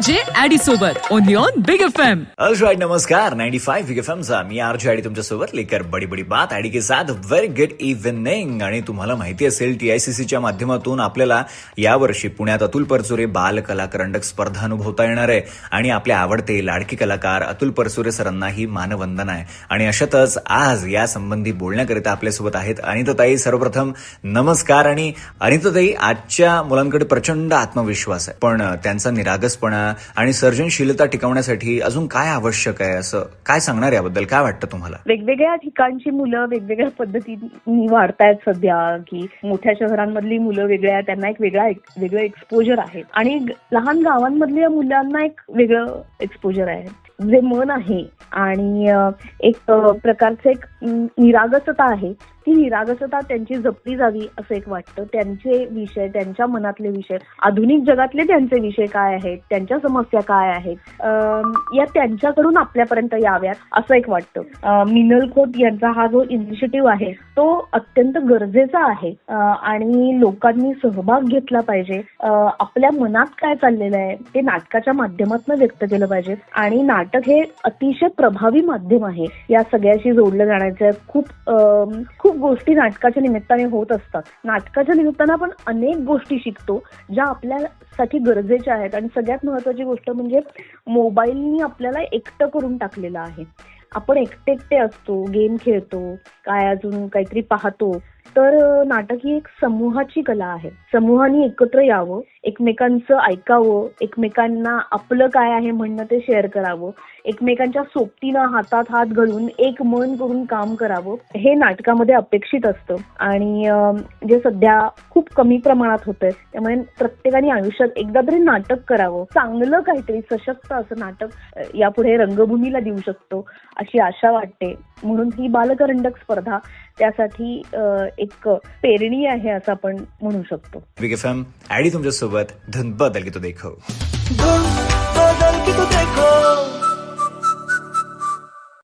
RJ ऍडी सोबत only on big FM. Right, नमस्कार. 95 big FM चा मी आरजे ऍडी तुमच्या सोबत लेकर बडी बडी बात ऍडी के साथ व्हेरी गुड इव्हनिंग. आणि तुम्हाला माहिती असेल TICCच्या माध्यमातून आपल्याला यावर्षी पुण्यात अतुल परचुरे बाल कला करंडक स्पर्धा अनुभवता येणार आहे. आणि आपले आवडते लाडकी कलाकार अतुल परचुरे सरांना ही मानवंदना आहे. आणि अशातच आज या संबंधी बोलण्याकरिता आपल्यासोबत आहेत अनिताताई. सर्वप्रथम नमस्कार. आणि अनिताताई, आजच्या मुलांकडे प्रचंड आत्मविश्वास आहे, पण त्यांचा निरागसपणा आणि सर्जनशीलता टिकवण्यासाठी अजून काय आवश्यक आहे, असं काय सांगणार याबद्दल? काय वाटतं तुम्हाला? वेगवेगळ्या ठिकाणची मुलं वेगवेगळ्या पद्धतीने वाढतायत सध्या, की मोठ्या शहरांमधली मुलं वेगळ्या, त्यांना एक वेगळं एक्सपोजर आहे आणि लहान गावांमधल्या मुलांना एक वेगळं एक्सपोजर आहे. जे मन आहे आणि एक प्रकारचं एक निरागसता आहे, ती निरागसता त्यांची जपली जावी असं एक वाटतं. त्यांचे विषय, त्यांच्या मनातले विषय, आधुनिक जगातले त्यांचे विषय काय आहेत, त्यांच्या समस्या काय आहेत, या त्यांच्याकडून आपल्यापर्यंत याव्यात असं एक वाटतं. मिनल खोत यांचा हा जो इनिशिएटिव्ह आहे तो अत्यंत गरजेचा आहे आणि लोकांनी सहभाग घेतला पाहिजे. आपल्या मनात काय चाललेलं आहे ते नाटकाच्या माध्यमातून व्यक्त केलं पाहिजे. आणि नाटक हे अतिशय प्रभावी माध्यम आहे या सगळ्याशी जोडलं जाण्याचं. खूप गोष्टी नाटकाच्या निमित्ताने होत असतात. नाटकाच्या निमित्तानं आपण अनेक गोष्टी शिकतो ज्या आपल्यासाठी गरजेच्या आहेत. आणि सगळ्यात महत्वाची गोष्ट म्हणजे मोबाईलनी आपल्याला एकटं करून टाकलेलं आहे. आपण एकटे असतो, गेम खेळतो, काय अजून काहीतरी पाहतो. तर नाटक ही एक समूहाची कला आहे. समूहाने एकत्र यावं, एकमेकांचं ऐकावं, एकमेकांना आपलं काय आहे म्हणणं ते शेअर करावं, एकमेकांच्या सोबतीनं हातात हात घालून एक मन करून काम करावं, हे नाटकामध्ये अपेक्षित असतं. आणि जे सध्या खूप कमी प्रमाणात होतंय, त्यामुळे प्रत्येकाने आयुष्यात एकदा तरी नाटक करावं. चांगलं काहीतरी सशक्त असं नाटक यापुढे रंगभूमीला देऊ शकतो अशी आशा वाटते. म्हणून ही बालकरंडक स्पर्धा त्यासाठी एक पेरणी आहे असं आपण म्हणू शकतो. बिग एफएम ऍडी तुमच्या सोबत. धन बदल की तो देखो.